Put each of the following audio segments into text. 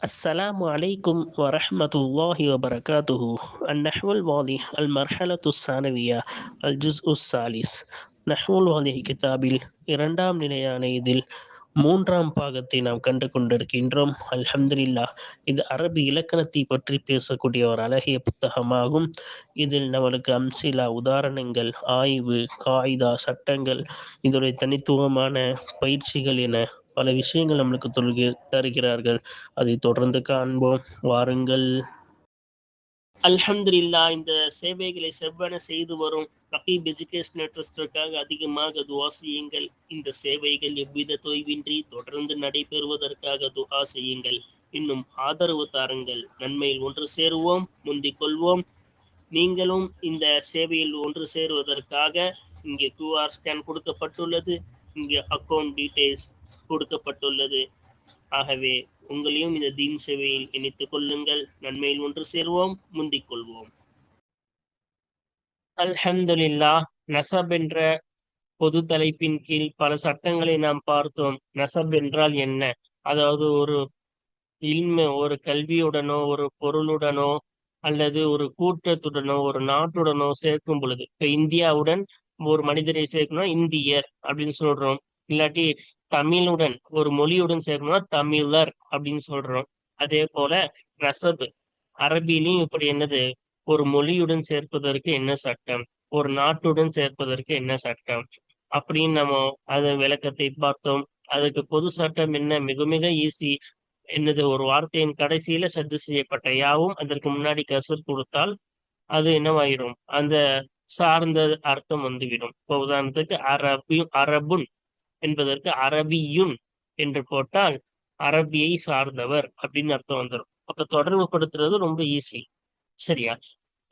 السلام عليكم ورحمة الله وبركاته. النحو الواضح المرحلة الثانوية الجزء الثالث. نحو الواضح கிதாபில் இரண்டாம் நிலையான இதில் மூன்றாம் பாகத்தை நாம் கண்டு கொண்டிருக்கின்றோம். அல்ஹம்துலில்லாஹ். இது அரபி இலக்கணத்தை பற்றி பேசக்கூடிய ஒரு அழகிய புத்தகமாகும். இதில் நம்மளுக்கு அம்சிலா உதாரணங்கள், ஆய்வு, காயிதா, சட்டங்கள், இதோடைய தனித்துவமான பயிற்சிகள் என பல விஷயங்கள் நம்மளுக்கு தருகிறார்கள். அதை தொடர்ந்து காண்போம், வாருங்கள். அல்ஹம்துலில்லா. இந்த சேவைகளை செவ்வன செய்து வரும் ரகீப் எஜுகேஷனல் ட்ரஸ்டிற்காக அதிகமாக துஆ செய்யுங்கள். இந்த சேவைகள் எவ்வித தொய்வின்றி தொடர்ந்து நடைபெறுவதற்காக துஆ செய்யுங்கள். இன்னும் ஆதரவு தாருங்கள். நன்மையில் ஒன்று சேருவோம், முந்திக் கொள்வோம். நீங்களும் இந்த சேவையில் ஒன்று சேருவதற்காக இங்கே QR ஸ்கேன் கொடுக்கப்பட்டுள்ளது, இங்கே அக்கௌண்ட் டீட்டெயில்ஸ் கொடுக்கப்பட்டுள்ளது. ஆகவே உங்களையும் இந்த தீன் சேவையில் இணைத்துக் கொள்ளுங்கள். நன்மையில் ஒன்று சேருவோம், முந்திக் கொள்வோம். அல்ஹம்துலில்லாஹ். நசப் என்ற பொது தலைப்பின் கீழ் பல சட்டங்களை நாம் பார்த்தோம். நசப் என்றால் என்ன? அதாவது ஒரு ஒரு கல்வியுடனோ, ஒரு பொருளுடனோ, அல்லது ஒரு கூட்டத்துடனோ, ஒரு நாட்டுடனோ சேர்க்கும் பொழுது, இப்ப இந்தியாவுடன் ஒரு மனிதரை சேர்க்கணும், இந்தியர் அப்படின்னு சொல்றோம். இல்லாட்டி தமிழுடன் ஒரு மொழியுடன் சேர்க்கணும்னா தமிழர் அப்படின்னு சொல்றோம். அதே போல நசபு அரபிலையும் இப்படி என்னது, ஒரு மொழியுடன் சேர்ப்பதற்கு என்ன சட்டம், ஒரு நாட்டுடன் சேர்ப்பதற்கு என்ன சட்டம் அப்படின்னு நம்ம அதன் விளக்கத்தை பார்த்தோம். அதுக்கு பொது சட்டம் என்ன? மிக மிக ஈஸி. என்னது, ஒரு வார்த்தையின் கடைசியில சத்து செய்யப்பட்ட யாவும் அதற்கு முன்னாடி கசர் கொடுத்தால் அது என்னவாயிரும், அந்த சார்ந்த அர்த்தம் வந்துவிடும். இப்போ உதாரணத்துக்கு அரபுன் என்பதற்கு அரபியுன் என்று போட்டால் அரபியை சார்ந்தவர் அப்படின்னு அர்த்தம் வந்துடும். அப்ப தொடர்பு படுத்துறது ரொம்ப ஈஸி. சரியா?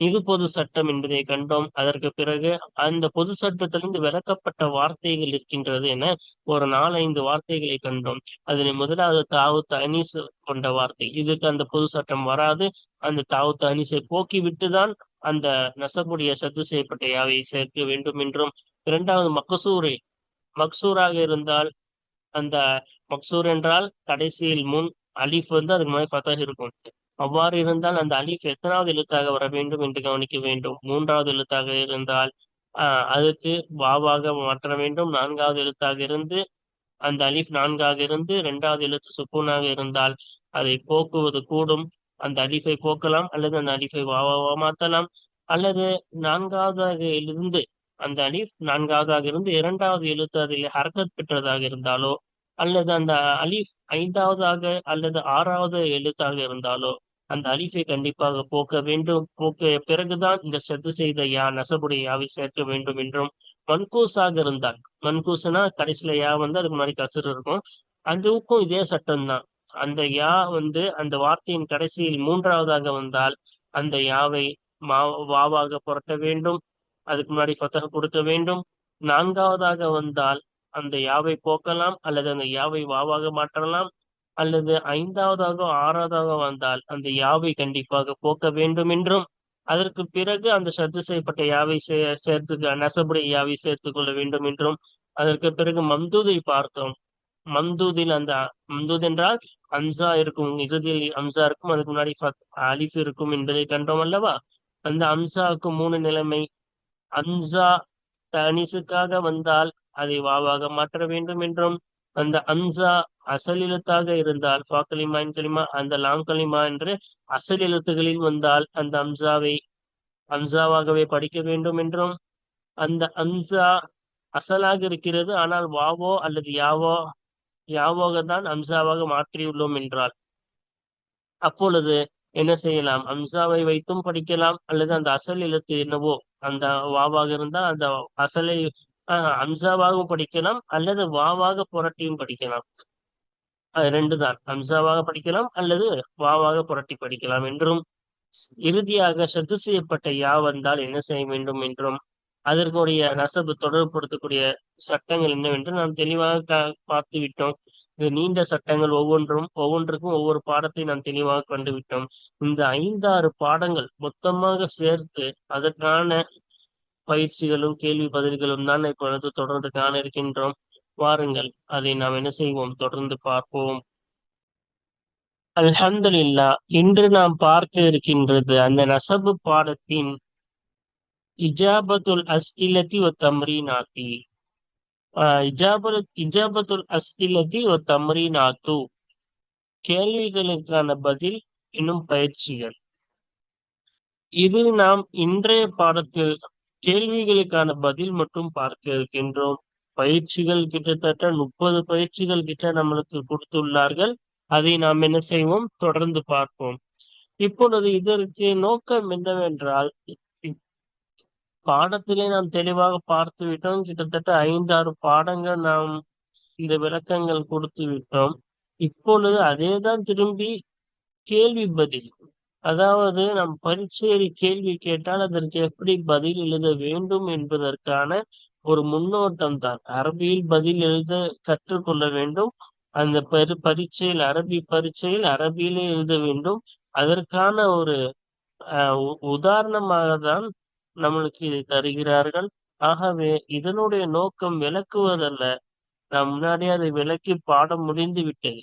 இது பொது சட்டம் என்பதை கண்டோம். அதற்கு பிறகு அந்த பொது சட்டத்திலிருந்து விளக்கப்பட்ட வார்த்தைகள் இருக்கின்றது என ஒரு 4-5 வார்த்தைகளை கண்டோம். அதில் முதலாவது தாவு தனீஸ் கொண்ட வார்த்தை. இதுக்கு அந்த பொது சட்டம் வராது. அந்த தாவு தனீஸை போக்கிவிட்டுதான் அந்த நசபுடைய சத்து செய்யப்பட்ட யாவை சேர்க்க வேண்டும் என்றும், இரண்டாவது மக்சூராக இருந்தால், அந்த மக்சூர் என்றால் கடைசியில் முன் அலிஃப் அதுக்கு மாதிரி ஃபதஹ் இருக்கும். அவ்வாறு இருந்தால் அந்த அலிஃப் எத்தனாவது எழுத்தாக வர வேண்டும் என்று கவனிக்க வேண்டும். 3வது எழுத்தாக இருந்தால் அதுக்கு வாவாக மாற்ற வேண்டும். 4வது எழுத்தாக இருந்து அந்த அலிஃப் 4ஆக இருந்து 2வது எழுத்து சுக்கூனாக இருந்தால் அதை போக்குவது கூடும். அந்த அலிஃபை போக்கலாம், அல்லது அந்த அலிஃபை வாவாவா மாற்றலாம். அல்லது 4வதாக இருந்து அந்த அலிஃப் 4வதாக இருந்து 2வது எழுத்து அதில் ஹரக்கத் பெற்றதாக இருந்தாலோ, அல்லது அந்த அலிஃப் 5வதாக அல்லது 6வது எழுத்தாக இருந்தாலோ அந்த அலிஃபை கண்டிப்பாக போக்க வேண்டும். போக்க பிறகுதான் இந்த சத்து செய்த நசபுடைய யாவை சேர்க்க வேண்டும் என்றும், மன்கூஸாக இருந்தால், மன்கூஸ்னா கடைசியில யா அதுக்கு முன்னாடி கசர் இருக்கும், அதுக்கும் இதே சட்டம் தான். அந்த யா அந்த வார்த்தையின் கடைசியில் 3வதாக வந்தால் அந்த யாவை வாவாக புரட்ட வேண்டும், அதுக்கு முன்னாடி ஃபதஹ் கொடுக்க வேண்டும். 4வதாக வந்தால் அந்த யாவை போக்கலாம், அல்லது அந்த யாவை வாவாக மாற்றலாம். அல்லது 5வதாக 6வதாக வந்தால் அந்த யாவை கண்டிப்பாக போக்க வேண்டும் என்றும், அதற்கு பிறகு அந்த சத்து செய்யப்பட்ட யாவை சேர்த்து நசபுடைய யாவை சேர்த்து கொள்ள வேண்டும் என்றும், அதற்கு பிறகு மம்தூதை பார்த்தோம். மம்தூதில் அந்த மம்தூத் என்றால் அம்சா இருக்கும், இறுதியில் அம்சா இருக்கும், அதுக்கு முன்னாடி அலிஃப் இருக்கும் என்பதை கண்டோம் அல்லவா? அந்த அம்சாவுக்கு 3 நிலைமை. அம்சா தனிசுக்காக வந்தால் அதை வாவாக மாற்ற வேண்டும் என்றும், அந்த அம்சா அசல் எழுத்தாக இருந்தால் கலிமா அந்த லாம் கலிமா என்று அசல் எழுத்துகளில் வந்தால் அந்த அம்சாவை அம்சாவாகவே படிக்க வேண்டும் என்றும், அந்த அம்சா அசலாக இருக்கிறது ஆனால் வாவோ அல்லது யாவோக தான் அம்சாவாக மாற்றியுள்ளோம் என்றால் அப்பொழுது என்ன செய்யலாம்? அம்சாவை வைத்தும் படிக்கலாம், அல்லது அந்த அசல் எழுத்து என்னவோ அந்த வாவாக இருந்தால் அந்த அசலை அம்சாவாகவும் படிக்கலாம், அல்லது வாவாக புரட்டியும் படிக்கலாம். அது 2 தான். அம்சாவாக படிக்கலாம் அல்லது வாவாக புரட்டி படிக்கலாம் என்றும், இறுதியாக சத்து செய்யப்பட்ட யா வந்தால் என்ன செய்ய வேண்டும் என்றும், அதற்குடைய நசபு தொடர்புபடுத்தக்கூடிய சட்டங்கள் என்னவென்று நாம் தெளிவாக பார்த்து விட்டோம். இது நீண்ட சட்டங்கள், ஒவ்வொன்றுக்கும் ஒவ்வொரு பாடத்தை நாம் தெளிவாக கண்டுவிட்டோம். இந்த 5-6 பாடங்கள் மொத்தமாக சேர்த்து அதற்கான பயிற்சிகளும் கேள்வி பதில்களும் தான் இப்பொழுது தொடர்ந்து காண இருக்கின்றோம். வாருங்கள், அதை நாம் என்ன செய்வோம், தொடர்ந்து பார்ப்போம். அல்ஹம்துலில்லாஹ். இன்று நாம் பார்க்க இருக்கின்றது அந்த நசபு பாடத்தின் இஜாபத்துல் அஸ்இலத்தி வ தம்ரீனாத்தி. இஜாபத்துல் அஸ்இலத்தி வ தம்ரீனாத்து, கேள்விகளுக்கான பதில் இன்னும் பயிற்சிகள். இது நாம் இன்றைய பாடத்தில் கேள்விகளுக்கான பதில் மட்டும் பார்க்க இருக்கின்றோம். பயிற்சிகள் கிட்டத்தட்ட 30 பயிற்சிகள் கிட்ட நம்மளுக்கு கொடுத்துள்ளார்கள். அதை நாம் என்ன செய்வோம், தொடர்ந்து பார்ப்போம். இப்பொழுது இதற்கு நோக்கம் என்னவென்றால், பாடத்திலே நாம் தெளிவாக பார்த்து விட்டோம். கிட்டத்தட்ட 5-6 பாடங்கள் நாம் இந்த விளக்கங்கள் கொடுத்து விட்டோம். இப்பொழுது அதேதான் திரும்பி கேள்வி பதில். அதாவது நம் பரீட்சையில் கேள்வி கேட்டால் அதற்கு எப்படி பதில் எழுத வேண்டும் என்பதற்கான ஒரு முன்னோட்டம் தான். அரபியில் பதில் எழுத கற்றுக்கொள்ள வேண்டும். அந்த பரீட்சையில், அரபி பரீட்சையில் அரபியிலே எழுத வேண்டும். அதற்கான ஒரு உதாரணமாக தான் நம்மளுக்கு இதை தருகிறார்கள். ஆகவே இதனுடைய நோக்கம் விளக்குவதல்ல. நாம் முன்னாடியே அதை விளக்கி பாடம் முடிந்து விட்டது.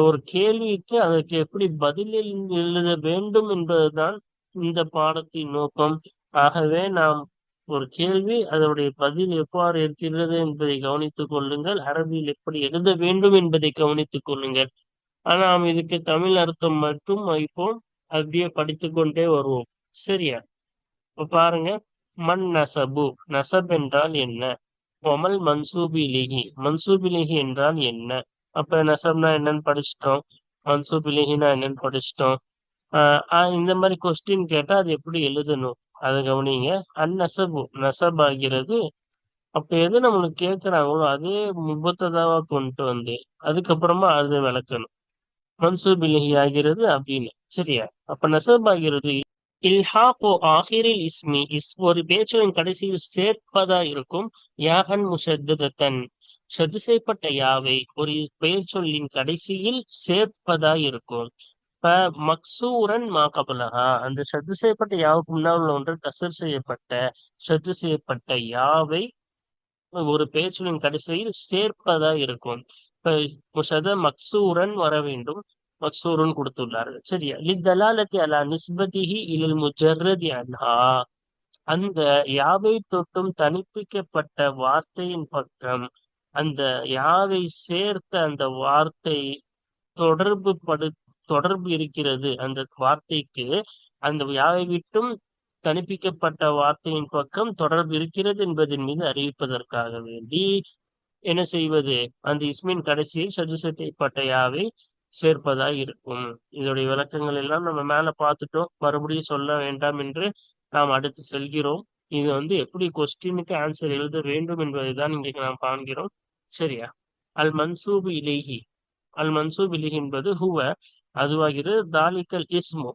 ஒரு கேள்விக்கு அதற்கு எப்படி பதில் எழுத வேண்டும் என்பதுதான் இந்த பாடத்தின் நோக்கம். ஆகவே நாம் ஒரு கேள்வி, அதனுடைய பதில் எவ்வாறு இருக்கிறது என்பதை கவனித்துக் கொள்ளுங்கள். அரபியில் எப்படி எழுத வேண்டும் என்பதை கவனித்துக் கொள்ளுங்கள். ஆனா நாம் இதுக்கு தமிழ் அர்த்தம் மட்டும் வைப்போம். அப்படியே படித்துக் கொண்டே வருவோம். சரியா? இப்ப பாருங்க. மன் நசபு, நசப் என்றால் என்ன? ஒமல் மன்சூபிலிஹி, மன்சூபிலிஹி என்றால் என்ன? அப்ப நசப்னா என்னன்னு படிச்சிட்டோம். மன்சூபிலிஹினா என்னன்னு படிச்சிட்டோம். இந்த மாதிரி கொஸ்டின் கேட்டா அது எப்படி எழுதணும் அதை கவனிங்க. அந்நசபு, நசப் ஆகிறது. அப்ப எது நம்மளுக்கு கேட்கிறாங்களோ அதே முபத்ததாவா கொண்டு வந்து அதுக்கப்புறமா அது விளக்கணும். மன்சூபிலிஹி ஆகிறது அப்படின்னு. சரியா? அப்ப நசப் ஆகிறது. இல்ஹாக்கு ஆஹிரில் இஸ்மி, ஒரு பேச்சொலின் கடைசியில் சேர்ப்பதா இருக்கும். யாகன் முஷத்ததன், ஷத்து செய்யப்பட்ட யாவை ஒரு பெயர்ச்சொல்லின் கடைசியில் சேர்ப்பதா இருக்கும். இப்ப மக்சூரன் மா கபலஹா, அந்த ஷத்து செய்யப்பட்ட யாவுக்கு முன்னால் உள்ள ஒன்று கசர் செய்யப்பட்ட, ஷத்து செய்யப்பட்ட யாவை ஒரு பேச்சொல்லின் கடைசியில் சேர்ப்பதா இருக்கும். இப்ப முஷத மக்சூரன் வர வேண்டும். மக்சூரன் கொடுத்துள்ளார்கள். சரியா? லித்தலாலத்தி அலா நிஸ்பதிஹி இலல் முஜர்ரதி அன்ஹா, அந்த யாவை தொட்டும் தனிப்பிக்கப்பட்ட வார்த்தையின் பக்கம் அந்த யாவை சேர்த்த அந்த வார்த்தை தொடர்பு தொடர்பு இருக்கிறது. அந்த வார்த்தைக்கு அந்த யாவை விட்டும் தனிப்பிக்கப்பட்ட வார்த்தையின் பக்கம் தொடர்பு இருக்கிறது என்பதன் மீது அறிவிப்பதற்காக வேண்டி என்ன செய்வது, அந்த இஸ்மின் கடைசியில் சஜிசத்தைப்பட்ட யாவை சேர்ப்பதாய் இருக்கும். இதோடைய விளக்கங்கள் எல்லாம் நம்ம மேல பார்த்துட்டோம். மறுபடியும் சொல்ல வேண்டாம் என்று நாம் அடுத்து செல்கிறோம். இது எப்படி கொஸ்டினுக்கு ஆன்சர் எழுத வேண்டும் என்பதை தான் இன்றைக்கு நாம் காண்கிறோம். சரியா? அல் மன்சூபு இலேஹி, அல் மன்சூப் இலேஹி என்பது ஹுவ, அதுவாகிறது. தாலிக்கல் இஸ்மு,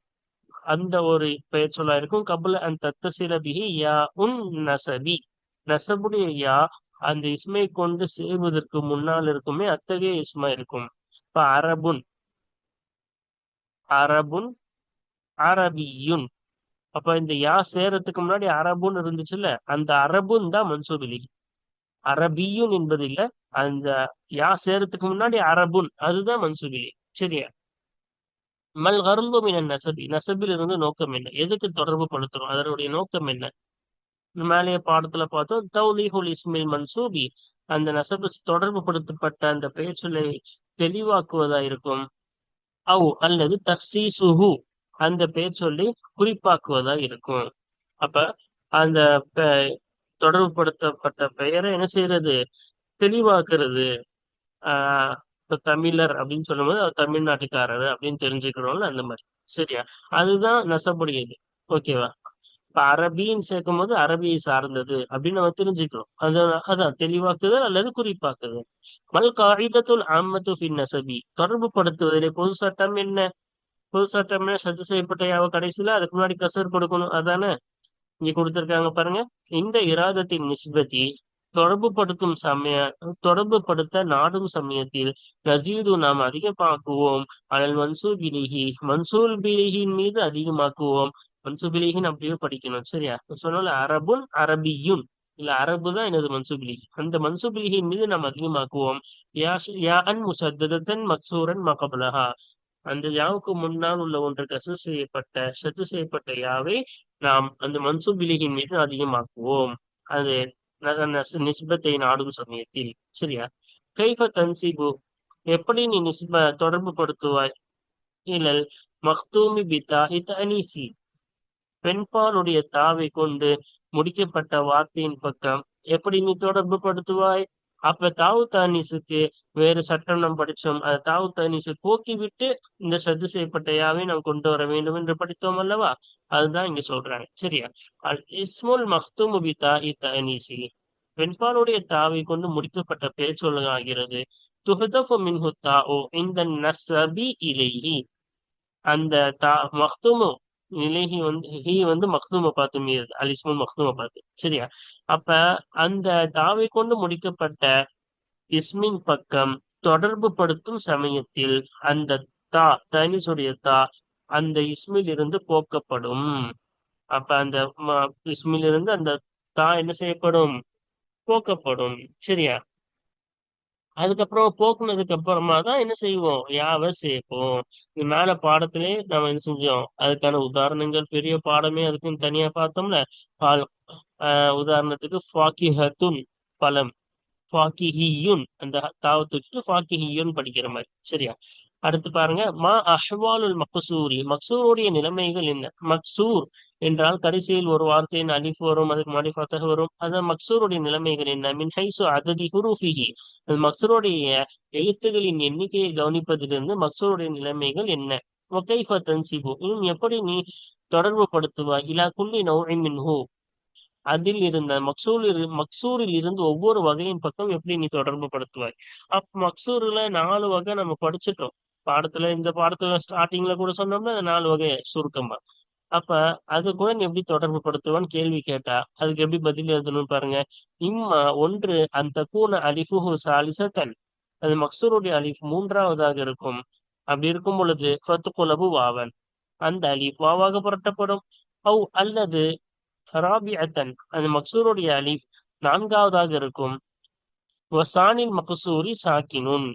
அந்த ஒரு பெயர் சொல்லா இருக்கும். கபுல அன் தத்தசில பிஹி யா உன் நசபி, நசபுடைய யா அந்த இஸ்மை கொண்டு சேர்வதற்கு முன்னால் இருக்குமே அத்தகைய இஸ்மா இருக்கும். இப்ப அரபுன், அரபுன், அரபியுன். அப்ப இந்த யா சேரத்துக்கு முன்னாடி அரபுன்னு இருந்துச்சுல்ல, அந்த அரபுன் தான் மன்சூப் இலேஹி. அரபியுன் என்பது இல்ல, அந்த யா சேரத்துக்கு முன்னாடி அரபுன் அதுதான் மன்சூப் இலேஹி. சரியா? மல் கர்து மினன் நசபி, நசபில் இருந்து நோக்கம் என்ன? எதுக்கு தொடர்பு படுத்துறோம்? அதனுடைய நோக்கம் என்ன? மேலேய பாடத்துல பார்த்தோம். தௌலீஹுல் இஸ்மில் மன்சூபி, அந்த நசபு தொடர்பு படுத்தப்பட்ட அந்த பெயர் சொல்லை தெளிவாக்குவதா இருக்கும். அல்லது தக்சீசுஹு, அந்த பெயர் சொல்லி குறிப்பாக்குவதா இருக்கும். அப்ப அந்த தொடர்பு படுத்தப்பட்ட பெயரை என்ன செய்யறது? தெளிவாக்குறது. இப்ப தமிழர் அப்படின்னு சொல்லும்போது அவர் தமிழ்நாட்டுக்காரர் அப்படின்னு தெரிஞ்சுக்கிறோம்ல, அந்த மாதிரி. சரியா? அதுதான் நசபுடையது. ஓகேவா? இப்ப அரபின்னு சேர்க்கும் போது அரபியை சார்ந்தது அப்படின்னு நம்ம தெரிஞ்சுக்கிறோம். அதான் தெளிவாக்குதல் அல்லது குறிப்பாக்குதல். மல் காயிதத்துல் ஆம்மத்து ஃபின் நசபி, தொடர்பு படுத்துவதிலே பொது சட்டம் என்ன? பொது சட்டம்னா சத்து செய்யப்பட்ட யாவ கடைசியில அதுக்கு முன்னாடி கசர் கொடுக்கணும். அதானே இங்க கொடுத்திருக்காங்க பாருங்க. இந்த இராதத்தின் நிஸ்பதி, தொடர்பு படுத்த நாடும் சமயத்தில் நசீது நாம் அதிகமாக்குவோம். அனல் மன்சூபிலிஹி, மன்சூபிலிஹின் மீது அதிகமாக்குவோம். மன்சூபிலிஹின் அப்படியே படிக்கணும். சரியா? சொன்னால அரபுன் அரபியுன், இல்ல அரபு தான் எனது மன்சூபிலிஹி, அந்த மன்சூபிலிஹின் மீது நாம் அதிகமாக்குவோம். யா அன் முசத்ததன் மக்சூரன் மகபலஹா, அந்த யாவுக்கு முன்னால் உள்ள ஒன்று ஷத்து செய்யப்பட்ட யாவை நாம் அந்த மன்சூபிலிகின் மீது அதிகமாக்குவோம். அது நிஸ்பத்தை நாடும் சமயத்தில். சரியா? கைஃப தன்சிபு, எப்படி நீ தொடர்பு படுத்துவாய்? இலல் மக்தூமி பித்தா அனீசி, பெண்பாலுடைய தாவை கொண்டு முடிக்கப்பட்ட வார்த்தையின் பக்கம் எப்படி நீ தொடர்பு படுத்துவாய்? அப்ப தாவு தானிசுக்கு வேறு சட்டம் நாம் படிச்சோம். அது தாவு தானிசு போக்கிவிட்டு இந்த சத்து செய்யப்பட்ட யாவை நாம் கொண்டு வர வேண்டும் என்று படித்தோம் அல்லவா? அதுதான் இங்க சொல்றாங்க. சரியா? அல் இஸ்முல் மக்தூமு பித்தா அனீசி, பெண்பாலுடைய தாவை கொண்டு முடிக்கப்பட்ட பெயர் சொல்லுகிறது. துஹதஃபு மின்ஹு தாஉ இந்த நஸ்பி இலைஹி, அந்த மக்தூமு இலைஹி வந்து மக்தூமை பார்த்து மீது அலிஸ்முல் மக்தூமை பார்த்து. சரியா? அப்ப அந்த தாவை கொண்டு முடிக்கப்பட்ட இஸ்மின் பக்கம் தொடர்பு படுத்தும் சமயத்தில் அந்த தனிசுடைய அந்த இஸ்மில் இருந்து போக்கப்படும். அப்ப அந்த இஸ்மில் இருந்து அந்த என்ன செய்யப்படும்? போக்கப்படும். சரியா? அதுக்கப்புறம் போக்குனதுக்கு அப்புறமா தான் என்ன செய்வோம்? யாவை சேர்ப்போம். இது மேல பாடத்திலே நம்ம என்ன செஞ்சோம்? அதுக்கான உதாரணங்கள் பெரிய பாடமே அதுக்குன்னு தனியா பார்த்தோம்ல. பால் உதாரணத்துக்கு ஃபாக்கிஹத்துன் பழம், ஃபாக்கிஹியுன் அந்த தாவத்துக்கு ஃபாக்கிஹியுன் படிக்கிற மாதிரி. சரியா? அடுத்து பாருங்க, மா அஹ்வாலுல் மக்சூரி, மக்சூருடைய நிலைமைகள் என்ன? மக்சூர் என்றால் கடைசியில் ஒரு வார்த்தையின் அலிஃப் வரும், அதுக்கு முன்னாடி ஃபத்தஹ் வரும். அந்த மக்சூருடைய நிலைமைகள் என்ன? மின் ஹைசு அததி ஹுரூஃபிஹி, அது மக்சூருடைய எழுத்துகளின் எண்ணிக்கையை கவனிப்பதிலிருந்து மக்சூருடைய நிலைமைகள் என்ன? வகைஃப தன்சிபு, இன்னும் எப்படி நீ தொடர்பு படுத்துவாய்? இலா குல்லி நௌஇன் மின்ஹு, அதில் இருந்த மக்சூரில் இருந்து ஒவ்வொரு வகையின் பக்கம் எப்படி நீ தொடர்பு படுத்துவாய்? மக்சூர்ல 4 வகை நம்ம படிச்சுட்டோம் பாடத்துல. இந்த பாடத்துல ஸ்டார்டிங்ல கூட சொன்னோம்னா அந்த 4 வகை சுருக்கமா. அப்ப அது கூட நீ எப்படி தொடர்பு படுத்துவான்னு கேள்வி கேட்டா அதுக்கு எப்படி பதில் எழுதணும்னு பாருங்க. இம்மா ஒன்று அந்த கூன அலிஃபுஹு சாலிசத்தன், அது மக்சூருடைய அலிஃப் 3வதாக இருக்கும். அப்படி இருக்கும் பொழுது ஃபத்துகுலபு வாவன், அந்த அலிஃப் வாவாக புரட்டப்படும். அல்லது ராபிஅத்தன், அந்த மக்சூருடைய அலிஃப் 4வதாக இருக்கும். வசானில் மக்சூரி சாக்கினுன்,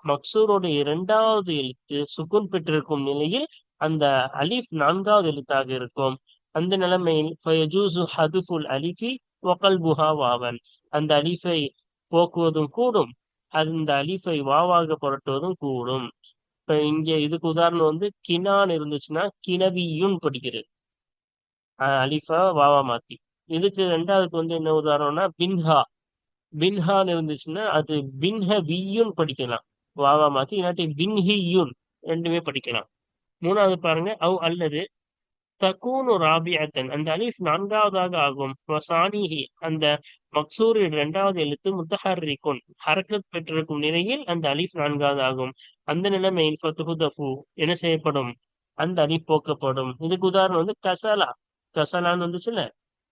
மக்சூருடைய 2வது எழுத்து சுக்குன் பெற்றிருக்கும் நிலையில் அந்த அலிஃப் 4வது எழுத்தாக இருக்கும். அந்த நிலைமையில் ஃபயஜூசு ஹதுஃபுல் அலிஃபி வகல்புஹா வாவன், அந்த அலிஃபை போக்குவதும் கூடும், அந்த அலிஃபை வாவாக புரட்டுவதும் கூடும். இப்ப இங்க இதுக்கு உதாரணம் வந்து கினான் இருந்துச்சுன்னா கினவியுன் படிக்கிறது, அலிஃபா வாவா மாத்தி. இதுக்கு 2வதுக்கு வந்து என்ன உதாரணம்னா பின்ஹா, பின்ஹான்னு இருந்துச்சுன்னா அது பின்ஹவியுன் படிக்கலாம், வாவா மாத்தி. இல்லாட்டி பின்ஹியுன், ரெண்டுமே படிக்கலாம். 3வது பாருங்க, அல்லது தக்கூனு ராபிஅத்தன், அந்த அலிஃப் 4வதாக ஆகும். வசானிஹி, அந்த மக்சூரின் 2வது எழுத்து முத்தஹர்ரிகுன், ஹரக்கத் பெற்றிருக்கும் நிலையில் அந்த அலிஃப் 4வது ஆகும். அந்த நிலைமையில் ஃபத்துஹுதஃபு, என்ன செய்யப்படும்? அந்த அலிஃப் போக்கப்படும். இதுக்கு உதாரணம் வந்து கசலா, கசலான்னு வந்துச்சுல்ல,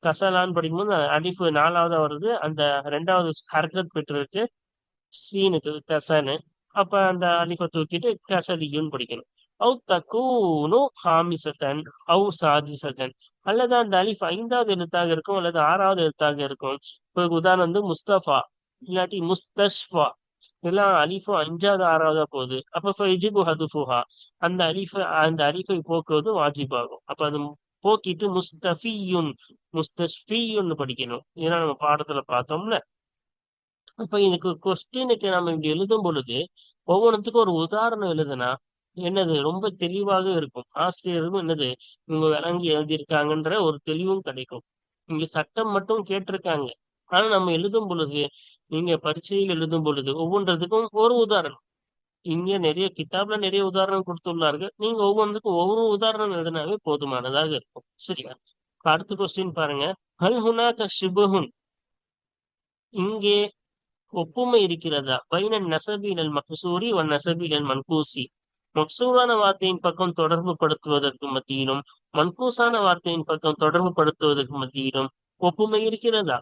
கசலான்னு படிக்கும்போது அலிஃப் 4வதா வருது, அந்த 2வது ஹரக்கத் பெற்றிருக்கு சீனுக்கு கசனு. அப்ப அந்த அலிஃபை தூக்கிட்டு கசலியுன்னு படிக்கணும். தக்கூனு ஹாமிசத்தன் சாதிசத்தன், அல்லது அந்த அலிஃப் 5வது எழுத்தாக இருக்கும் அல்லது 6வது எழுத்தாக இருக்கும். இப்போ உதாரணம் வந்து முஸ்தபா இல்லாட்டி முஸ்தஷ்பா, இதெல்லாம் அலிஃபும் 5வது 6வதா போகுது. அப்ப ஃபயஜிபு ஹதுஃபுஹா, அந்த அலிஃபை போக்குவது வாஜிபாகும். அப்ப அது போக்கிட்டு முஸ்தஃபியுன் முஸ்தஷ்பியுன்னு படிக்கணும். இதெல்லாம் நம்ம பாடத்துல பார்த்தோம்ல. அப்ப இதுக்கு கொஸ்டினுக்கு நம்ம இப்படி எழுதும் பொழுது ஒவ்வொன்றுத்துக்கும் ஒரு உதாரணம் எழுதுனா என்னது ரொம்ப தெளிவாக இருக்கும். ஆசிரியரும் என்னது இவங்க விளங்கி எழுதியிருக்காங்கன்ற ஒரு தெளிவும் கிடைக்கும். இங்க சட்டம் மட்டும் கேட்டிருக்காங்க, ஆனா நம்ம எழுதும் பொழுது, நீங்க பரீட்சையில் எழுதும் பொழுது ஒவ்வொன்றதுக்கும் ஒரு உதாரணம். இங்க நிறைய கிதாப்ல நிறைய உதாரணம் கொடுத்துள்ளார்கள். நீங்க ஒவ்வொன்றுக்கும் ஒவ்வொரு உதாரணம் எழுதினாவே போதுமானதாக இருக்கும். சரியா? அடுத்த கொஸ்டின் பாருங்க. ஹல் ஹுனாக ஷிபுஹுன், இங்கே ஒப்புமை இருக்கிறதா? பைனன் நசபீலல் மக்சூரி வன் நசபீலல் மன்கூசி, மக்சூரான வார்த்தையின் பக்கம் தொடர்பு படுத்துவதற்கு மத்தியிலும் மன்கூசான வார்த்தையின் பக்கம் தொடர்பு படுத்துவதற்கு மத்தியிலும் ஒப்புமை இருக்கிறதா?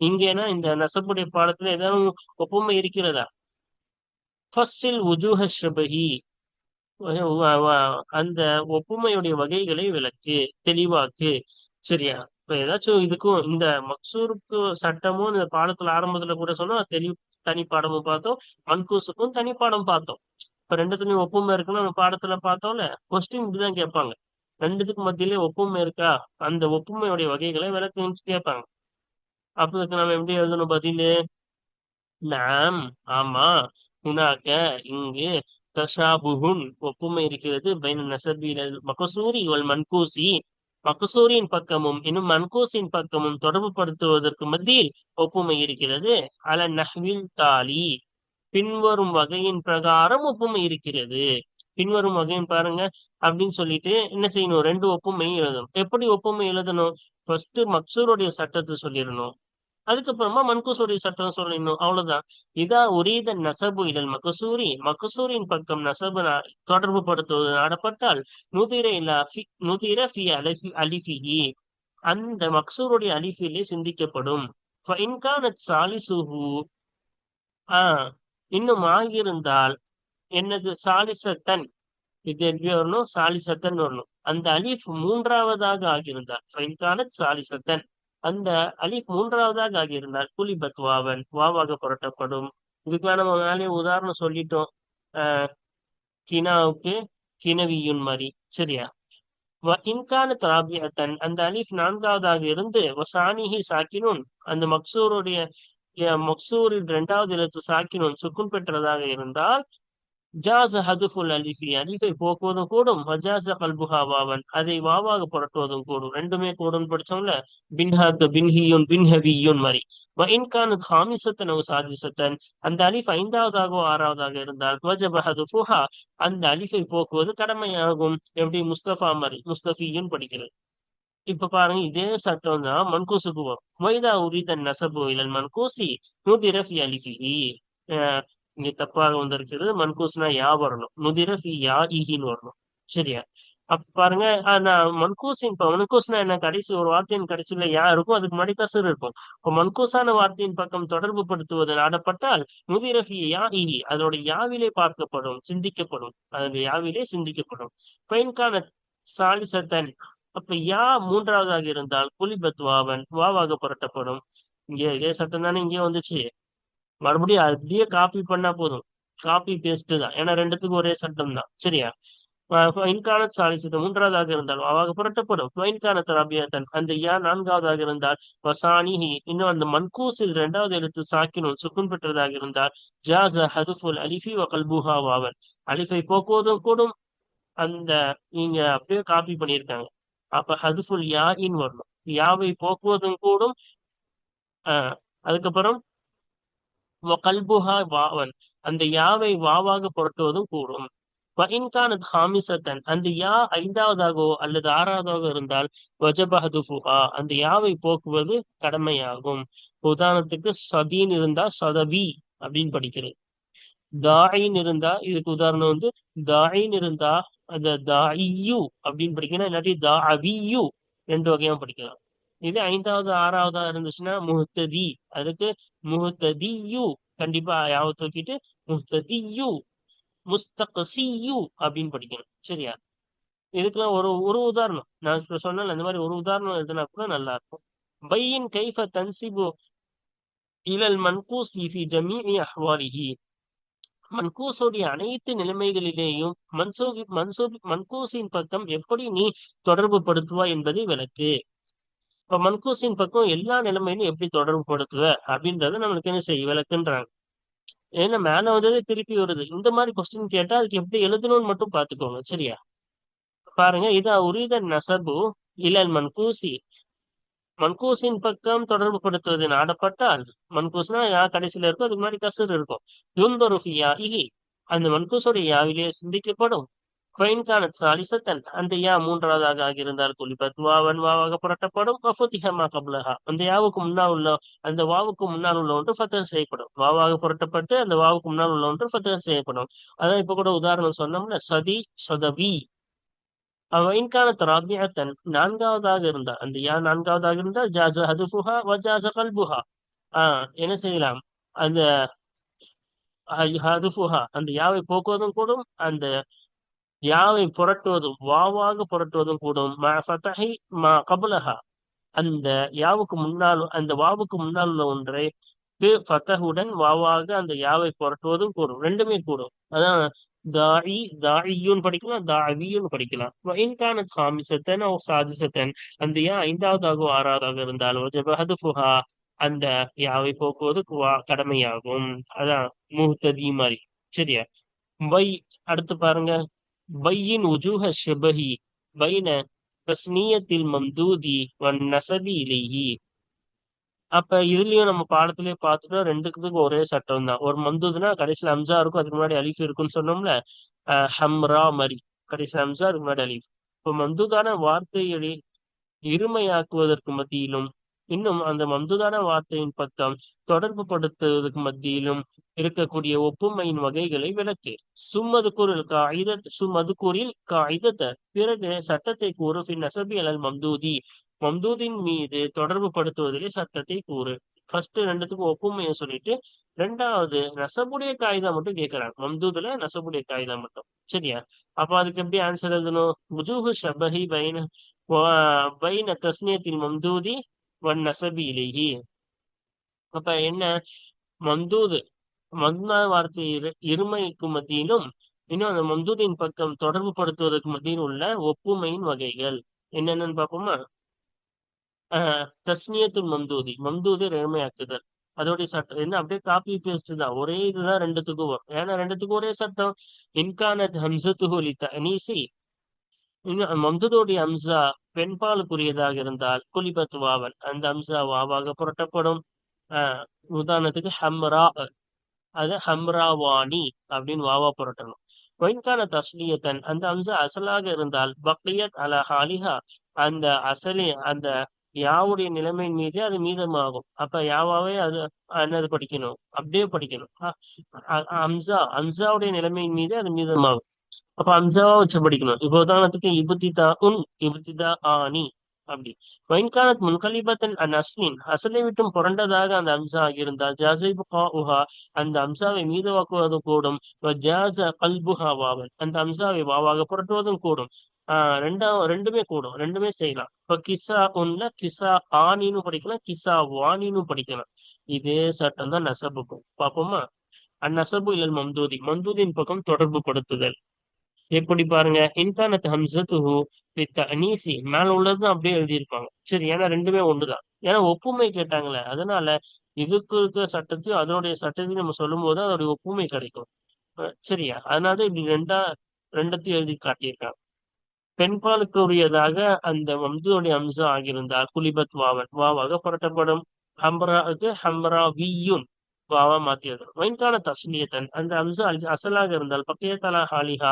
இங்கேனா இந்த நசபுடைய பாடத்துல ஏதாவது ஒப்புமை இருக்கிறதா? ஃபஸ்ஸில் வுஜூஹ ஷபஹி, அந்த ஒப்புமையுடைய வகைகளை விளக்கு, தெளிவாக்கு. சரியா? இப்ப ஏதாச்சும் இதுக்கும் இந்த மக்சூருக்கு சட்டமும் இந்த பாடத்துல ஆரம்பத்துல கூட சொன்னா தனி பாடமும் பார்த்தோம், மன்கூசுக்கும் தனி பாடம் பார்த்தோம். இப்ப ரெண்டுத்துலயும் ஒப்புமை இருக்குன்னு நம்ம பாடத்துல பார்த்தோம்ல. கொஸ்டின் இப்படிதான் கேட்பாங்க. ரெண்டுத்துக்கு மத்தியிலே ஒப்புமை இருக்கா? அந்த ஒப்புமையுடைய வகைகளை விளக்குன்னு கேட்பாங்க. அப்ப இதுக்கு நம்ம எப்படி எழுதணும் பதிலு? நாம், ஆமா. ஹுனாக, இங்கு. தஷாபுஹுன், ஒப்புமை இருக்கிறது. பைன நசபில் மகசூரி வல் மன்கூசி, மகசூரின் பக்கமும் இன்னும் மன்கூசின் பக்கமும் தொடர்பு படுத்துவதற்கு மத்தியில் ஒப்புமை இருக்கிறது. அல நஹ்வில் தாலி, பின்வரும் வகையின் பிரகாரம் ஒப்புமை இருக்கிறது. பின்வரும் வகையின் பாருங்க அப்படின்னு சொல்லிட்டு என்ன செய்யணும்? ரெண்டு ஒப்புமையும் எழுதணும். எப்படி ஒப்புமை எழுதணும்? ஃபர்ஸ்ட் மக்சூருடைய சட்டத்தை சொல்லிடணும். அதுக்கப்புறமா மன்கூசுடைய சட்டம் சொல்லணும். அவ்வளவுதான். இதா உரீத நசபு இடல் மகசூரி, மகசூரின் பக்கம் நசபு தொடர்பு படுத்துவது நாடப்பட்டால் நுதிர இல்லா நுதிர ஃபி அலிஃபிஹி, அந்த மக்சூருடைய அலிஃபிலே சிந்திக்கப்படும். ஃபஇன்கானத் சாலிசுஹு, இன்னும் ஆகியிருந்தால் என்னது? சாலிசத்தன், இது எப்படி வரணும்? சாலிசத்தன் வரணும். அந்த அலிஃப் மூன்றாவதாக ஆகியிருந்தால், ஃபைன்கானத் சாலிசத்தன், அந்த அலிஃப் மூன்றாவதாக ஆகியிருந்தால் குலிபத் வாவன், வாவாக புரட்டப்படும். இதுக்கெல்லாம் நம்ம மேலே உதாரணம் சொல்லிட்டோம். ஆஹ் கினாவுக்கு கினவியுன் மாதிரி. சரியா? இன்கானத் ராபியத்தன், அந்த அலிஃப் நான்காவதாக இருந்து வசானிஹி சாக்கினுன், அந்த மக்சூரில் இரண்டாவது எழுத்து சாக்கினுன் சுக்குன் பெற்றதாக இருந்தால் ஜாஸ ஹதுஃபுல் அலிஃபி, அலிஃபை போக்குவதும் கூடும். வஜாஸ கல்புஹா வாவன், அதை வாவாக புரட்டுவதும் கூடும். ரெண்டுமே கூடும் படிச்சோம்ல. பின்ஹாக்கு பின்ஹியுன் பின்ஹவியுன் மாதிரி. இன்கானத் ஹாமிசத்தன் அவ் சாதிசத்தன், அந்த அலிஃப் ஐந்தாவதாகவோ ஆறாவதாக இருந்தால் வஜப ஹதுஃபுஹா, அந்த அலிஃபை போக்குவது கடமையாகும். எப்படி? முஸ்தபா மாதிரி முஸ்தபியுன் படிக்கிறது. இப்ப பாருங்க, இதே சட்டம் தான் மன்கூசுக்கு வரும். வைதா உரிதன் நசபு இலல் மன்கூசி நுதிர ஃபி அலிஃபிஹி. அஹ் இங்க தப்பாக வந்திருக்கிறது. மன்கூஸ்னா யா வரணும், நுதிர ஃபி யா இஹின்னு வரணும். சரியா? அப்ப பாருங்க, நான் மன்கூசின், இப்ப மன்கூஸ்னா என்ன? கடைசி ஒரு வார்த்தையின் கடைசியில யா இருக்கும், அதுக்கு முன்னாடி கசர் இருக்கும். இப்ப மன்கூசான வார்த்தையின் பக்கம் தொடர்பு படுத்துவது நாடப்பட்டால் நுதிர ஃபி யா இஹி, அதோட யாவிலே பார்க்கப்படும், சிந்திக்கப்படும். அது யாவிலே சிந்திக்கப்படும். ஃபைன்கான சாலிசத்தன், அப்ப யா மூன்றாவதாக இருந்தால் குலிபத் வாவன், வாவாக புரட்டப்படும். இங்க இதே சட்டம் தானே இங்கே வந்துச்சு. மறுபடியும் அப்படியே காப்பி பண்ணா போதும். காப்பி பேஸ்ட் தான், ஏன்னா ரெண்டுத்துக்கும் ஒரே சட்டம் தான். சரியா? இன்கானத் சாலிசத்து மூன்றாவதாக இருந்தால் வாவாக புரட்டப்படும். இன்கானத் ரபியத்தன், அந்த யா நான்காவதாக இருந்தால் வசானிஹி, இன்னும் அந்த மன்கூஸில் இரண்டாவது எழுத்து சாக்கினும் சுக்குன் பெற்றதாக இருந்தால் ஜாஸ ஹதுஃபுல் அலிஃபி வ கல்புஹா வாவன், அலிஃபை போக்குவதும் கூடும். அந்த நீங்க அப்படியே காப்பி பண்ணியிருக்காங்க. அப்ப ஹதுஃபுல் யா இன் வரணும். யாவை போக்குவதும் கூடும். அதுக்கப்புறம் கல்புஹா வாவன், அந்த யாவை வாவாக புரட்டுவதும் கூடும். இன்கானத் ஹாமிசத்தன், அந்த யா ஐந்தாவதாகவோ அல்லது ஆறாவதாக இருந்தால் வஜப ஹதுஃபுஹா, அந்த யாவை போக்குவது கடமையாகும். உதாரணத்துக்கு சதீன் இருந்தா சதவி அப்படின்னு படிக்கிறது. தாயின் இருந்தா, இதுக்கு உதாரணம் வந்து தாயின் இருந்தா அந்த தாஇயு அப்படின்னு படிக்கணும். இல்லாட்டி தாஅவியு, ரெண்டு வகையா படிக்கலாம். இது ஐந்தாவது ஆறாவதா இருந்துச்சுன்னா முஹ்ததி, அதுக்கு முஹ்ததியு, கண்டிப்பா யாவை தூக்கிட்டு முஹ்ததியு, முஸ்தக்சியு அப்படின்னு படிக்கணும். சரியா? இதுக்கெல்லாம் ஒரு ஒரு உதாரணம் நான் இப்ப சொன்னேன், அந்த மாதிரி ஒரு உதாரணம் எழுதுனா கூட நல்லா இருக்கும். பையின் கைஃப தன்சிபு இலல் மன்கூசி ஃபி ஜமீஇ அஹ்வாலிஹி, மன்கூஸுடைய அனைத்து நிலைமைகளிலேயும் மன்கூஸின் பக்கம் எப்படி நீ தொடர்பு படுத்துவா என்பதை விளக்கு. இப்ப மன்கூஸின் பக்கம் எல்லா நிலைமையிலும் எப்படி தொடர்பு படுத்துவ அப்படின்றத நம்மளுக்கு என்ன செய்ய விளக்குன்றாங்க. ஏன்னா மேல வந்ததே திருப்பி வருது. இந்த மாதிரி கொஸ்டின் கேட்டா அதுக்கு எப்படி எழுதணும்னு மட்டும் பாத்துக்கோங்க. சரியா? பாருங்க, இதா உரித நசபு இலல் மன்கூசி, மன்கூஸின் பக்கம் தொடர்பு படுத்துவது நாடப்பட்டால், மன்கூஸ்னா யா கடைசியில இருக்கும், அதுக்கு முன்னாடி கசர் இருக்கும். யுந்தரு ஃபி யாஇஹி, அந்த மன்கூஸுடைய யாவிலே சிந்திக்கப்படும். ஃபைன்கானத் சாலிசத்தன், அந்த யா மூன்றாவதாக ஆகியிருந்தால் குலிபத் வாவன், வாவாக புரட்டப்படும். வஃபுதிஹ மா கப்லஹா, அந்த யாவுக்கு முன்னால் உள்ள, அந்த வாவுக்கு முன்னால் உள்ள ஒன்று ஃபத்தஹ் செய்யப்படும். வாவாக புரட்டப்பட்டு அந்த வாவுக்கு முன்னால் உள்ள ஒன்று ஃபத்தஹ் செய்யப்படும். அதான் இப்ப கூட உதாரணம் சொன்னோம்ல, சதி சொதவி. இன்கானத் ராபியத்தன், நான்காவதாக இருந்தால், அந்த யா நான்காவதாக இருந்தால் ஜாஸ ஹதுஃபுஹா வ ஜாஸ கல்புஹா. என்ன செய்யலாம்? அந்த ஹதுஃபுஹா, அந்த யாவை போக்குவதும் கூடும், அந்த யாவை புரட்டுவதும் வாவாக புரட்டுவதும் கூடும். மா ஃபதஹி மா கபலஹா, அந்த யாவுக்கு முன்னால், அந்த வாவுக்கு முன்னால் உள்ள ஒன்றை ஃபதஹுடன் வாவாக அந்த யாவை புரட்டுவதும் கூடும். ரெண்டுமே கூடும். அதான் தாஇ, தாஇயுன்னு படிக்கலாம், தாவியுன்னு படிக்கலாம். இன்கான ஹாமிசத்தன் ஓ சாதிசத்தன், அந்த யா ஐந்தாவதாக ஆறாவதாக இருந்தால் வஜபஹதுஃபுஹா, அந்த யாவை போக்குவது கடமையாகும். அதான் முஹ்ததி மாதிரி. சரியா? வை, அடுத்து பாருங்க. பையின் உஜூஹ ஷபஹி பைன தஸ்னியத்தில் மம்தூதி வன் நசபி இலைஹி. அப்ப இதுலயும் நம்ம பாடத்திலேயே பார்த்துட்டோம், ரெண்டுத்துக்கும் ஒரே சட்டம் தான். ஒரு மம்தூதுனா கடைசியில ஹம்சா இருக்கும், அதுக்கு முன்னாடி அலிஃப் இருக்குன்னு சொன்னோம்ல. ஹம்ரா மாதிரி கடைசியில ஹம்சா, அதுக்கு முன்னாடி அலிஃப். இப்போ மம்தூதான வார்த்தையை இருமையாக்குவதற்கு மத்தியிலும், இன்னும் அந்த மம்தூதான வார்த்தையின் பக்கம் தொடர்பு படுத்துவதற்கு மத்தியிலும் இருக்கக்கூடிய ஒப்புமையின் வகைகளை விளக்கு. சும்மதுக்கூரில் காயிதத்த, பிறகு சட்டத்தை கூறு. பின் நசபி அலல் மம்தூதி, மம்தூதின் மீது தொடர்பு படுத்துவதிலே சட்டத்தை கூறு. ஃபர்ஸ்ட் ரெண்டுத்துக்கும் ஒப்புமையை சொல்லிட்டு, ரெண்டாவது நசபுடைய காகிதா மட்டும் கேட்கிறாங்க. மம்தூதுல நசபுடைய காகிதா மட்டும். சரியா? அப்ப அதுக்கு எப்படி ஆன்சர் எழுதணும்? உஜூஹு ஷபஹி பைன தஸ்னியத்தில் மம்தூதி வன் நசபி இலைஹி. அப்ப என்ன? மம்தூது, மம்தூதான வார்த்தை இருமைக்கு மத்தியிலும், இன்னும் அந்த மம்தூதின் பக்கம் தொடர்பு படுத்துவதற்கு மத்தியில் உள்ள ஒப்புமையின் வகைகள் என்னென்னு பார்ப்போமா? தஸ்னியத்துல் மம்தூதி, மம்தூதை எளிமையாக்குதல். அதோடைய சட்டம் என்ன? அப்படியே காப்பி பேஸ்ட் தான், ஒரே இதுதான் ரெண்டுத்துக்கும் வரும். ஏன்னா ரெண்டுத்துக்கும் ஒரே சட்டம். இன்கானத் ஹம்சத்துஹு லித்தஅனீசி, இன்னும் மம்தூதுடைய அம்சா பெண்பாலுக்குரியதாக இருந்தால் குலிபத் வாவன், அந்த அம்சா வாவாக புரட்டப்படும். உதாரணத்துக்கு ஹம்ரா, அது ஹம்ராவாணி அப்படின்னு வாவா புரட்டணும். ஒயின்கான தஸ்லியத்தன், அந்த அம்சா அசலாக இருந்தால் பக்லியத் அல ஹாலிஹா, அந்த அசலி அந்த யாவுடைய நிலைமையின் மீதே அது மீதமாகும். அப்ப யாவாவே அது என்னது படிக்கணும், அப்படியே படிக்கணும். அம்சாவுடைய நிலைமையின் மீதே அது மீதமாகும். அப்ப அம்சாவா வச்சு படிக்கணும். இப்போ உதாரணத்துக்கு இபுத்திதா உன், இபுத்திதா ஆனி அப்படி. வைன்கானத் முன்கலிபத்தன் அன் அஸ்லின், அசலை விட்டும் புரண்டதாக அந்த அம்சா ஆகியிருந்தால் ஜாசிபு உஹா, அந்த அம்சாவை மீதவாக்குவதும் கூடும். ஜாச கல்புஹா வாவன், அந்த அம்சாவை வாவாக புரட்டுவதும் கூடும். ரெண்டுமே கூடும், ரெண்டுமே செய்யலாம். இப்ப கிசா உன்ல கிசா ஆனின்னு படிக்கலாம், கிசா வாணின்னு படிக்கலாம். இதே சட்டம் தான் நசபுக்கும். பார்ப்போமா? அந்நசபு இல்லல் மம்தூதி, மம்தூதின் பக்கம் தொடர்பு படுத்துதல். எப்படி பாருங்க? இன்கானத் ஹம்சத்துஹு லித்தஅனீசி, மேல உள்ளதுதான் அப்படியே எழுதியிருப்பாங்க. சரி, ஏன்னா ரெண்டுமே ஒண்ணுதான். ஏன்னா ஒப்புமை கேட்டாங்களே, அதனால இதுக்கு இருக்கிற சட்டத்தையும் அதனுடைய சட்டத்தையும் நம்ம சொல்லும் போது அதோடைய ஒப்புமை கிடைக்கும். சரியா? அதனாலதான் இப்படி ரெண்டத்தையும் எழுதி காட்டியிருக்காங்க. பெண்பாலுக்கு உரியதாக அந்த மம்துடைய அம்சா ஆகியிருந்தால் குலிபத் வாவன், வாவாக புரட்டப்படும். ஹம்ராவுக்கு ஹம்ராவியுன், வாவா மாத்தியது. வைன்கான தஸ்லியத்தன், அந்த அம்சா அசலாக இருந்தால் பக்கியத்தலா ஹாலிஹா,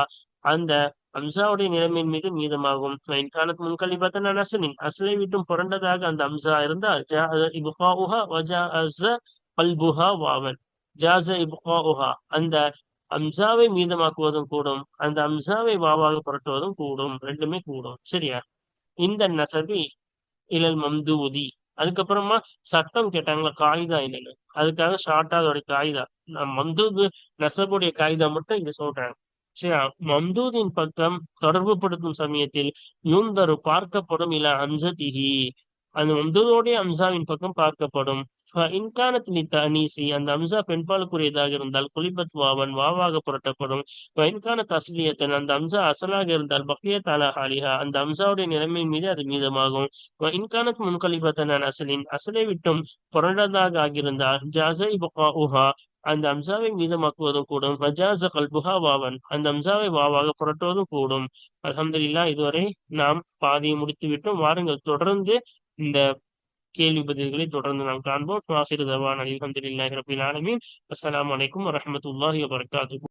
அந்த அம்சாவுடைய நிலைமையின் மீது மீதமாகும். வைன்கானத் முன்கலிபத்தன் அசலின், அசலை விட்டும் புரண்டதாக அந்த அம்சா இருந்தால் இபுகாஉஹா வஜாஅஸ கல்புஹா வாவன், ஜாஸ இபுகாஉஹா, அந்த அம்சாவை மீதமாக்குவதும் கூடும், அந்த அம்சாவை வாவாக புரட்டுவதும் கூடும். ரெண்டுமே கூடும். சரியா? இந்த நசபி இலல் மம்தூதி. அதுக்கப்புறமா சட்டம் கேட்டாங்களா, காயிதா என்னன்னு, அதுக்காக ஷார்ட்டா அதோட காயிதா, மம்தூது நசபுடைய காயிதா மட்டும் இங்க சொல்றாங்க. சரியா? மம்தூதின் பக்கம் தொடர்பு படுத்தும் சமயத்தில் யூந்தரு பார்க்கப்படும் இல அம்சதிஹி, அந்த மம்தூதோடைய அம்சாவின் பக்கம் பார்க்கப்படும். இன்கானத்தினி தனீசி, அந்த அம்சா பெண்பாலுக்குரியதாக இருந்தால் குலிபத் வாவன், வாவாக புரட்டப்படும். இன்கான தஸ்லியத்தன், அந்த அம்சா அசலாக இருந்தால் பக்கியத் அலா ஹாலிஹா, அந்த அம்சாவுடைய நிலைமையின் மீது அது மீதமாகும். இன்கானத் முன்கலிபத்தன் அசலின், அசலை விட்டும் புரண்டதாக ஆகியிருந்தால் ஜாசை உஹா, அந்த அம்சாவை மீதமாக்குவதும் கூடும். வஜாச கல்புஹா வாவன், அந்த அம்சாவை வாவாக புரட்டுவதும் கூடும். அல்ஹம்துலில்லாஹ், இதுவரை நாம் பாதியை முடித்து விட்டோம். வாருங்கள், தொடர்ந்து இந்த கேள்வி பதில்களை தொடர்ந்து நாம் காண்போம். ஆகிரு தவானா அல்ஹம்துலில்லாஹி ரப்பில் ஆலமீன். அஸ்ஸலாமு அலைக்கும் வரஹ்மத்துல்லாஹி வபரகாத்துஹு.